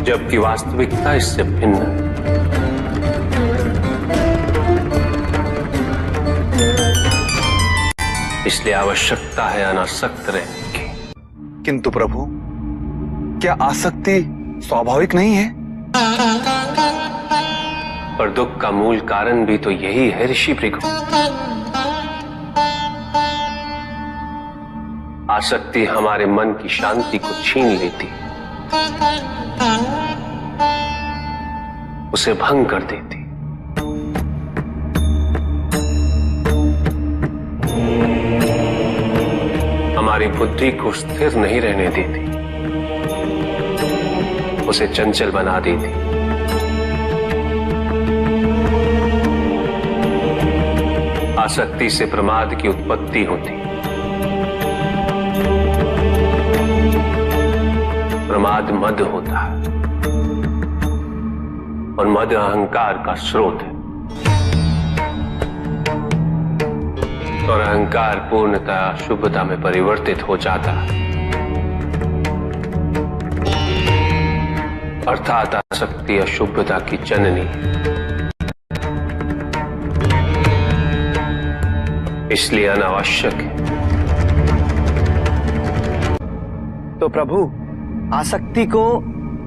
जबकि वास्तविकता इससे भिन्न है। इसलिए आवश्यकता है अनासक्त रहने की। किंतु प्रभु, क्या आसक्ति स्वाभाविक नहीं है? पर दुख का मूल कारण भी तो यही है ऋषि भृगु। आसक्ति हमारे मन की शांति को छीन लेती, उसे भंग कर देती। हमारी बुद्धि को स्थिर नहीं रहने देती, उसे चंचल बना देती। आसक्ति से प्रमाद की उत्पत्ति होती। प्रमाद मद होता है और मद अहंकार का स्रोत है, और अहंकार पूर्णतः शुभता में परिवर्तित हो जाता है। अर्थात आसक्ति अशुभता की जननी, इसलिए अनावश्यक है। तो प्रभु, आसक्ति को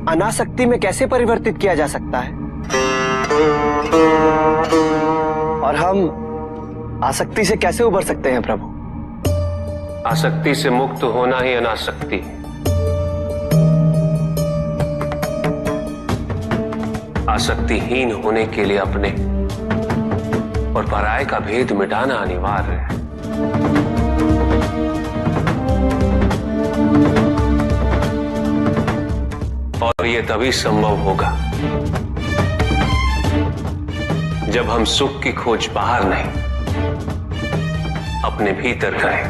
अनासक्ति में कैसे परिवर्तित किया जा सकता है? और हम आसक्ति से कैसे उबर सकते हैं प्रभु? आसक्ति से मुक्त होना ही अनासक्ति है। आसक्तिहीन होने के लिए अपने और पराये का भेद मिटाना अनिवार्य है। और यह तभी संभव होगा जब हम सुख की खोज बाहर नहीं, अपने भीतर करें।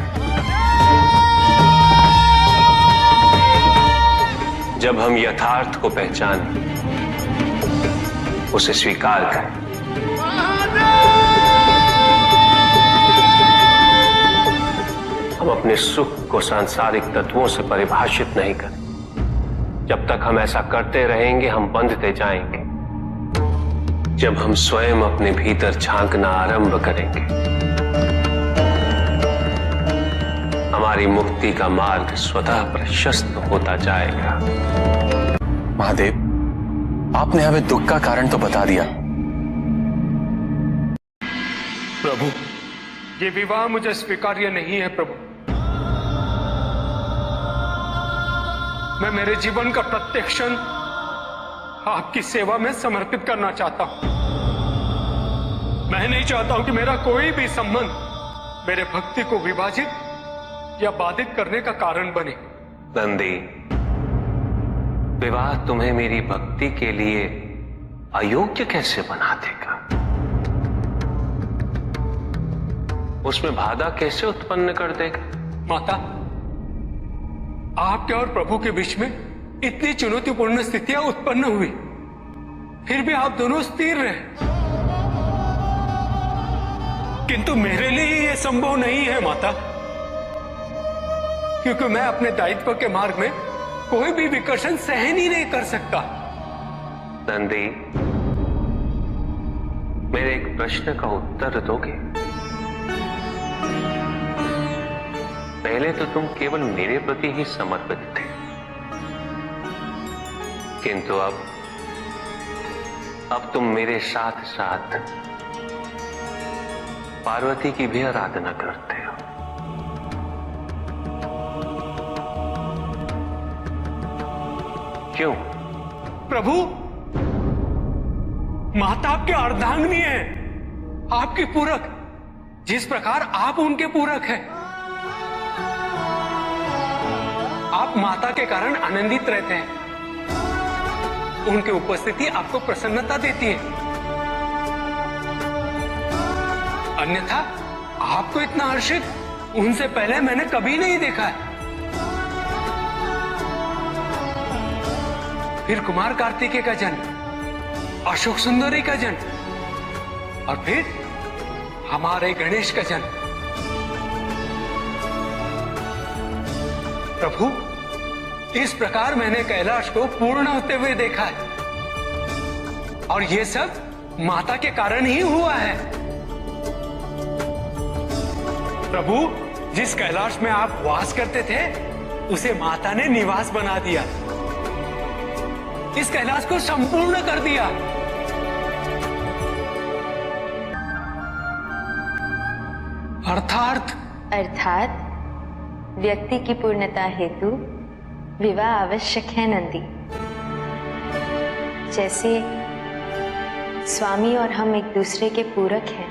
जब हम यथार्थ को पहचानें, उसे स्वीकार करें। हम अपने सुख को सांसारिक तत्वों से परिभाषित नहीं करें। जब तक हम ऐसा करते रहेंगे, हम बंधते जाएंगे। जब हम स्वयं अपने भीतर झांकना आरंभ करेंगे, हमारी मुक्ति का मार्ग स्वतः प्रशस्त होता जाएगा। महादेव, आपने हमें दुख का कारण तो बता दिया। प्रभु, ये विवाह मुझे स्वीकार्य नहीं है प्रभु। मैं मेरे जीवन का प्रत्येक क्षण आपकी सेवा में समर्पित करना चाहता हूं। मैं नहीं चाहता हूं कि मेरा कोई भी संबंध मेरे भक्ति को विभाजित या बाधित करने का कारण बने। नंदी, विवाह तुम्हें मेरी भक्ति के लिए अयोग्य कैसे बना देगा? उसमें बाधा कैसे उत्पन्न कर देगा? माता, आपके और प्रभु के बीच में इतनी चुनौतीपूर्ण स्थितियां उत्पन्न हुई, फिर भी आप दोनों स्थिर रहे। किंतु मेरे लिए यह संभव नहीं है माता, क्योंकि मैं अपने दायित्व के मार्ग में कोई भी विकर्षण सहन ही नहीं कर सकता। नंदी, मेरे एक प्रश्न का उत्तर दोगे? पहले तो तुम केवल मेरे प्रति ही समर्पित थे, किंतु अब तुम मेरे साथ साथ पार्वती की भी आराधना करते हो। क्यों? प्रभु, माता आपके अर्धांगिनी है, आपकी पूरक, जिस प्रकार आप उनके पूरक हैं। आप माता के कारण आनंदित रहते हैं, उनकी उपस्थिति आपको प्रसन्नता देती है। अन्यथा आपको इतना हर्षित उनसे पहले मैंने कभी नहीं देखा है। फिर कुमार कार्तिकेय का जन्म, अशोक सुंदरी का जन्म, और फिर हमारे गणेश का जन्म। प्रभु, इस प्रकार मैंने कैलाश को पूर्ण होते हुए देखा है, और ये सब माता के कारण ही हुआ है। प्रभु, जिस कैलाश में आप वास करते थे उसे माता ने निवास बना दिया, इस कैलाश को संपूर्ण कर दिया। अर्थात व्यक्ति की पूर्णता हेतु विवाह आवश्यक है नंदी। जैसे स्वामी और हम एक दूसरे के पूरक हैं,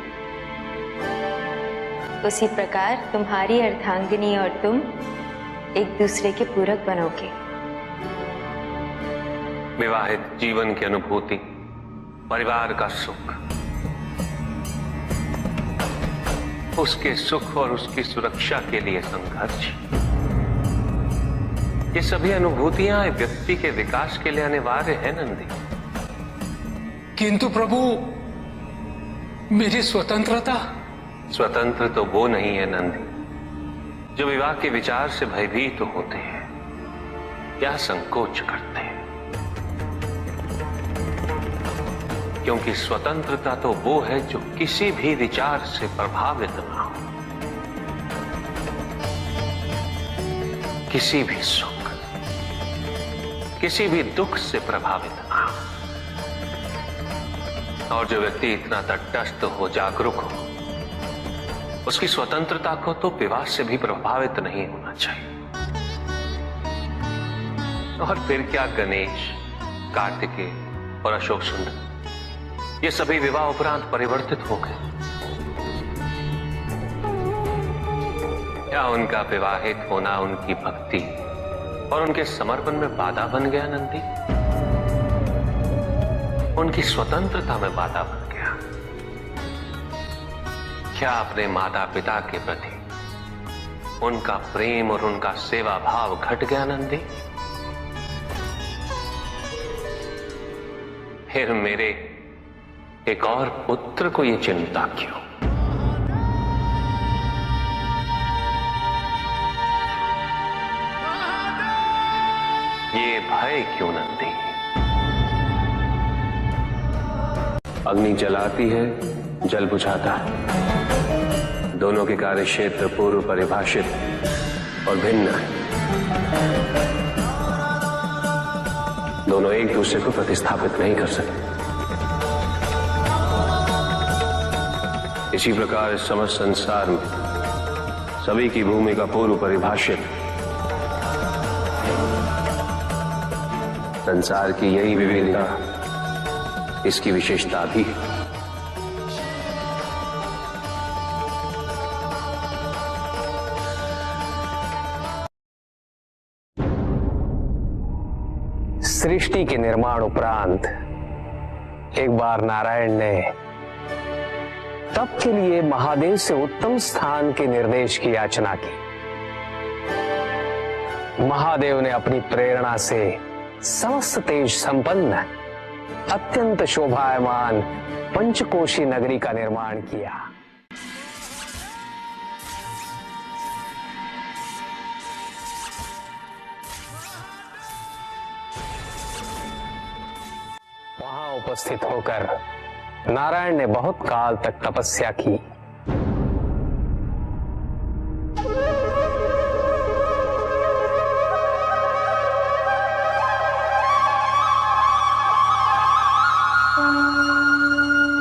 उसी प्रकार तुम्हारी अर्धांगिनी और तुम एक दूसरे के पूरक बनोगे। विवाहित जीवन की अनुभूति, परिवार का सुख, उसके सुख और उसकी सुरक्षा के लिए संघर्ष, ये सभी अनुभूतियां व्यक्ति के विकास के लिए अनिवार्य है नंदी। किंतु प्रभु, मेरी स्वतंत्रता। स्वतंत्र तो वो नहीं है नंदी जो विवाह के विचार से भयभीत तो होते हैं या संकोच करते हैं, क्योंकि स्वतंत्रता तो वो है जो किसी भी विचार से प्रभावित ना हो, किसी भी सुख, किसी भी दुख से प्रभावित ना हो। और जो व्यक्ति इतना तटस्थ हो, जागरूक हो, उसकी स्वतंत्रता को तो विवाह से भी प्रभावित नहीं होना चाहिए। और फिर क्या गणेश, कार्तिकेय और अशोक सुंदर, ये सभी विवाह उपरांत परिवर्तित हो गए। क्या उनका विवाहित होना उनकी भक्ति और उनके समर्पण में बाधा बन गया नंदी? उनकी स्वतंत्रता में बाधा बन गया? क्या अपने माता पिता के प्रति उनका प्रेम और उनका सेवा भाव घट गया नंदी? फिर मेरे एक और पुत्र को ये चिंता क्यों? ये भय क्यों नंदी? अग्नि जलाती है, जल बुझाता है। दोनों के कार्य क्षेत्र पूर्व परिभाषित और भिन्न है। दोनों एक दूसरे को प्रतिस्थापित नहीं कर सकते। इसी प्रकार इस समस्त संसार में सभी की भूमिका पूर्व परिभाषित। संसार की यही विविधता इसकी विशेषता भी है। सृष्टि के निर्माण उपरांत एक बार नारायण ने तप के लिए महादेव से उत्तम स्थान के निर्देश की याचना की। महादेव ने अपनी प्रेरणा से समस्त तेज संपन्न अत्यंत शोभायमान पंचकोशी नगरी का निर्माण किया। वहां उपस्थित होकर नारायण ने बहुत काल तक तपस्या की।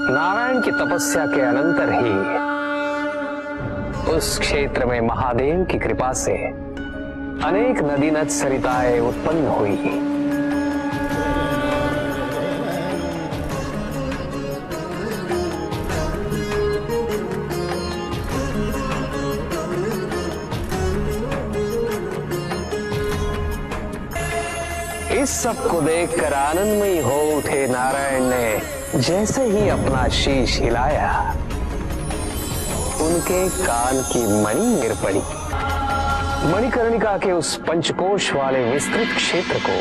नारायण की तपस्या के अनंतर ही उस क्षेत्र में महादेव की कृपा से अनेक नदी नद सरिताएं उत्पन्न हुई। इस सब को देखकर आनंदमयी हो उठे नारायण ने जैसे ही अपना शीश हिलाया, उनके कान की मणि गिर पड़ी। मणिकर्णिका के उस पंचकोश वाले विस्तृत क्षेत्र को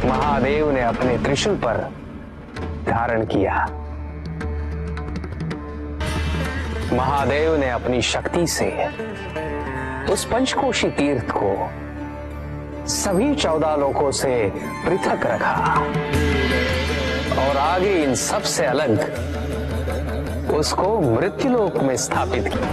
महादेव ने अपने त्रिशूल पर धारण किया। महादेव ने अपनी शक्ति से उस पंचकोशी तीर्थ को सभी 14 लोकों से पृथक रखा और आगे इन सब से अलग उसको मृत्युलोक में स्थापित किया।